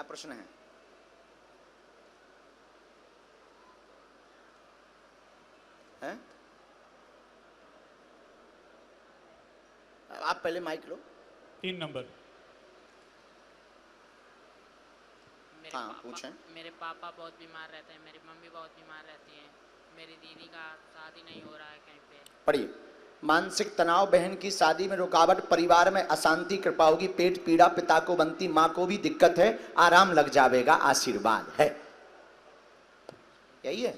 क्या प्रश्न है? हैं? आप पहले माइक लो। 3 नंबर। हाँ पूछें। मेरे पापा बहुत बीमार रहते हैं, मेरी मम्मी बहुत बीमार रहती है, मेरी दीदी का शादी नहीं हो रहा है कहीं पे। पढ़िए। मानसिक तनाव, बहन की शादी में रुकावट, परिवार में अशांति, कृपा होगी, पेट पीड़ा, पिता को बनती, माँ को भी दिक्कत है, आराम लग जाएगा, आशीर्वाद है। यही है।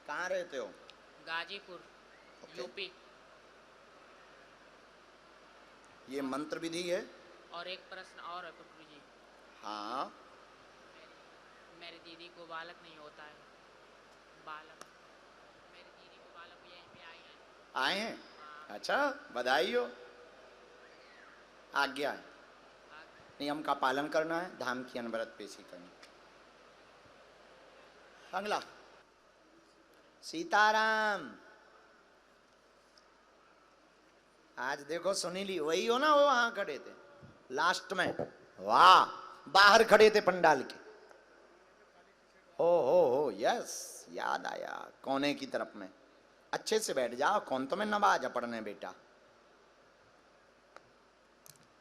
कहाँ रहते हो? गाजीपुर, यूपी। ये मंत्र विधि है। और एक प्रश्न और है गुरु जी। हाँ। मेरी दीदी को बालक नहीं होता है। बालक, मेरी दीदी को बालक यहीं पे आए हैं। अच्छा, बधाई हो। आज्ञा है, नियम का पालन करना है, धाम की अनवरत पेशी करनी। अगला। सीताराम। आज देखो सुनीली वही हो ना, वो वहां खड़े थे लास्ट में। वाह, बाहर खड़े थे पंडाल के। हो यस, याद आया, कोने की तरफ में। अच्छे से बैठ जाओ, कौन तुम्हें नवाज पढ़ने बेटा।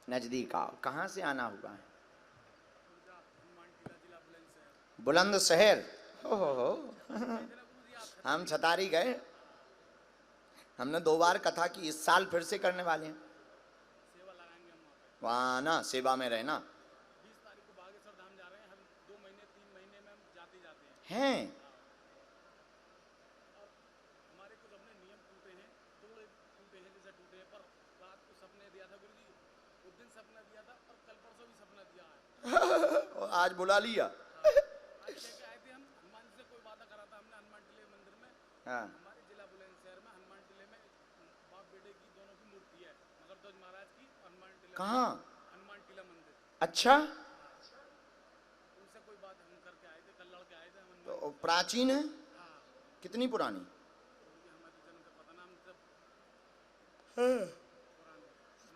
नजदीक आओ। कहां से आना हुआ है? बुलंदशहर। हो हम छतारी गए, हमने 2 बार कथा की, इस साल फिर से करने वाले हैं। वहां ना सेवा में रहना। 20 तारीख को बागेश्वर धाम जा रहे हैं, हम 2 महीने 3 महीने में हम जाते हैं। और हमारे कुछ अपने नियम टूटे हैं, थोड़े टूटे हैं, जैसे टूटे हैं। पर रात को सपने दिया था गुरु जी, उस दिन सपना दिया था और कल परसों भी सपना दिया है। और आज बुला लिया। आज लेके आए थे हम, हनुमान जी से कोई वादा करा था हमने हनुमान टीले मंदिर में। हाँ। हमारे जिला बुलंदशहर में हनुमान टीले में बाप बेटे की दोनों की मूर्ति है, मगरध्वज महाराज की, हनुमान टीला। कहाँ? हनुमान टीला मंदिर। अच्छा, उनसे कोई बात हम करके आए थे, कल लड़के आए थे। तो प्राचीन है? कितनी पुरानी? हमारे जन्म का पता नाम सब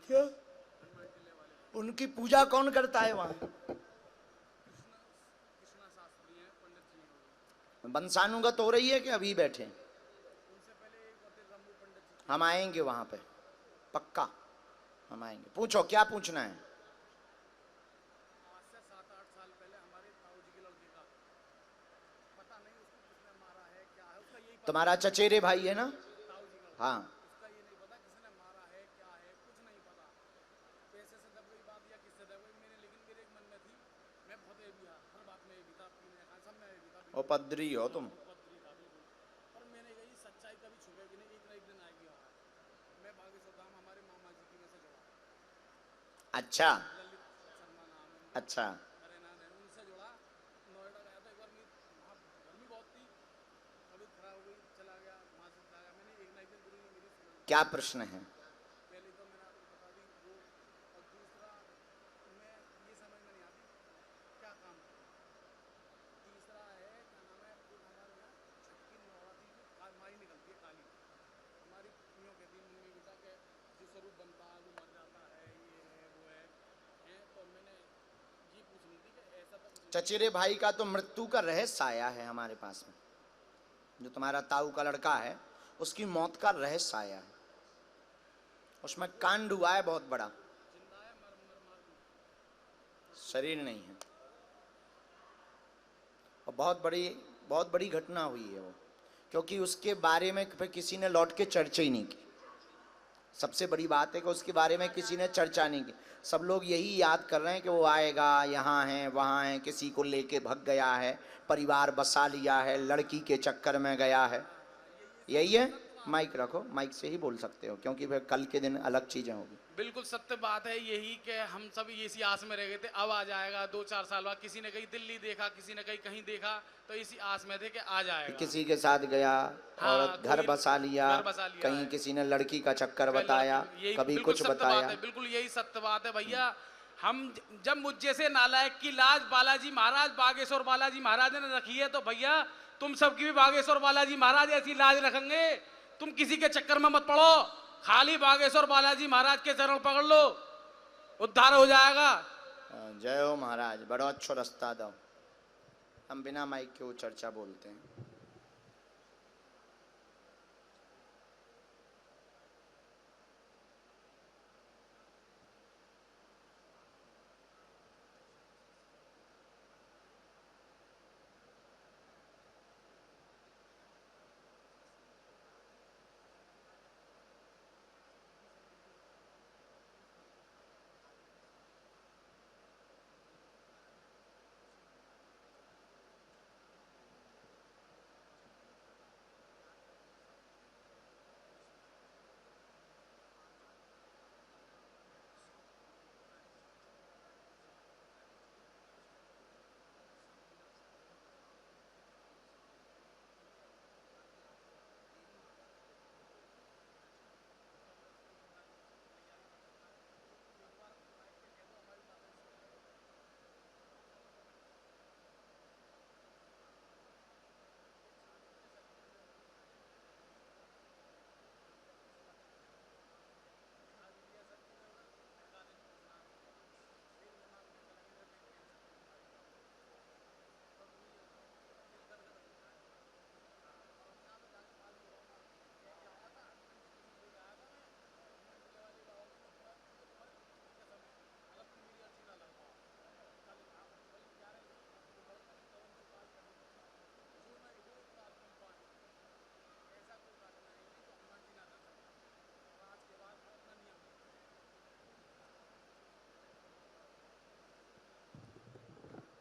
क्या? उनकी पूजा कौन करता है वहां? कृष्णा शास्त्री हैं, पंडित जी हैं। वंशानुगत हो रही है कि अभी बैठे? उनसे पहले एक होते रम्बू पंडित जी। हम आएंगे वहां पे, पक्का हम आएंगे। पूछो क्या पूछना है। आज से 7-8 साल पहले हमारे ताऊ जी के लड़के का पता नहीं उसको किसने मारा है, क्या है उसका यही पता। तुम्हारा चचेरे भाई है ना? ताऊ जी का, हाँ। उसका ये नहीं पता किसने मारा है, क्या है, कुछ नहीं पता। पैसे से दब गई बात या किससे दब गई मैंने, लेकिन मेरे एक मन में थी, मैं बहुत ये भी था, हर बात में ये भी था, पीने का सब में ये भी था। उपद्री हो तुम। उपद्री था बिल्कुल। पर मैंने कही सच्चाई कभी छुपेगी नहीं, एक ना एक दिन आएगी वहाँ। मैं बागेश्वर धाम हमारे मामा जी की में से जुड़ा। अच्छा ललित शर्मा नाम है उनका। अच्छा। अरे ना उनसे जुड़ा। नोएडा गया था एक बार, वहाँ गर्मी बहुत थी, तबीयत खराब हो गई, चला गया, वहाँ से चला गया। मैंने एक ना एक दिन गुरु ने मेरी सुना। क्या प्रश्न है? पहले तो मैंने आपको बता दी वो, और दूसरा मैं ये समझ में नहीं आती क्या काम है। तीसरा है क्या नाम है, वो हमारे यहाँ छठ की नवरात्रि में माई निकलती है काली। हमारी यूँ कहती है मम्मी बेटा के जो स्वरूप बनता है वो मर जाता है, ये है वो है। तो मैंने ये पूछनी थी कि ऐसा तो कुछ चचेरे भाई का तो मृत्यु का रहस्य आया है हमारे पास में। जो तुम्हारा ताऊ का लड़का है उसकी मौत का रहस्य आया है, उसमें कांड हुआ है बहुत बड़ा। जिंदा है, मर मर मार शरीर नहीं है, और बहुत बड़ी घटना हुई है वो, क्योंकि उसके बारे में फिर किसी ने लौट के चर्चा ही नहीं की। सबसे बड़ी बात है कि उसके बारे में किसी ने चर्चा नहीं की। सब लोग यही याद कर रहे हैं कि वो आएगा, यहाँ है वहाँ है, किसी को लेके भग गया है, परिवार बसा लिया है, लड़की के चक्कर में गया है। यही है। माइक रखो, माइक से ही बोल सकते हो, क्योंकि फिर कल के दिन अलग चीजें होगी। बिल्कुल सत्य बात है यही कि हम सब इसी आस में रह गए थे, अब आ जाएगा 2-4 साल बाद। किसी ने कहीं दिल्ली देखा, किसी ने कहीं देखा, तो इसी आस में थे कि आ जाएगा। किसी के साथ गया और घर बसा लिया, कहीं किसी ने लड़की का चक्कर बताया, कभी कुछ बताया। बिल्कुल यही सत्य बात है भैया। हम जब मुझ जैसे नालायक की लाज बालाजी महाराज, बागेश्वर बालाजी महाराज ने रखी है, तो भैया तुम सबकी भी बागेश्वर बालाजी महाराज ऐसी लाज रखेंगे। तुम किसी के चक्कर में मत पड़ो, खाली बागेश्वर बालाजी महाराज के चरण पकड़ लो, उद्धार हो जाएगा। जय हो महाराज, बड़ो अच्छो रास्ता दो। हम बिना माइक के वो चर्चा बोलते हैं।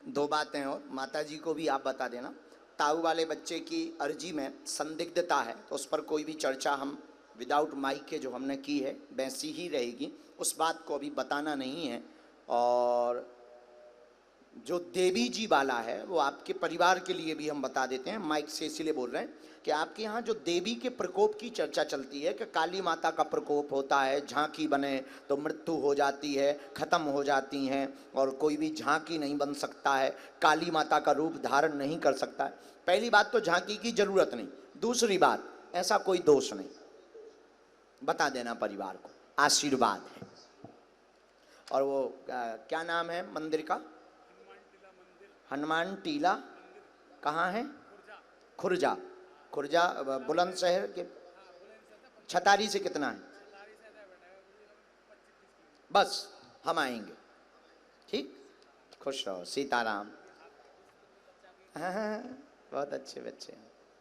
दो बातें और माता जी को भी आप बता देना। ताऊ वाले बच्चे की अर्जी में संदिग्धता है तो उस पर कोई भी चर्चा हम विदाउट माइक के जो हमने की है वैसी ही रहेगी, उस बात को अभी बताना नहीं है। और जो देवी जी वाला है वो आपके परिवार के लिए भी हम बता देते हैं, माइक से इसीलिए बोल रहे हैं कि आपके यहाँ जो देवी के प्रकोप की चर्चा चलती है कि काली माता का प्रकोप होता है, झांकी बने तो मृत्यु हो जाती है, खत्म हो जाती हैं और कोई भी झांकी नहीं बन सकता है, काली माता का रूप धारण नहीं कर सकता है। पहली बात तो झांकी की जरूरत नहीं, दूसरी बात ऐसा कोई दोष नहीं, बता देना परिवार को, आशीर्वाद है। और वो क्या नाम है मंदिर का? हनुमान टीला कहाँ है? खुर्जा। खुर्जा बुलंदशहर के छतारी से कितना है? बस हम आएंगे, ठीक। खुश रहो, सीताराम। हाँ, बहुत अच्छे बच्चे हैं।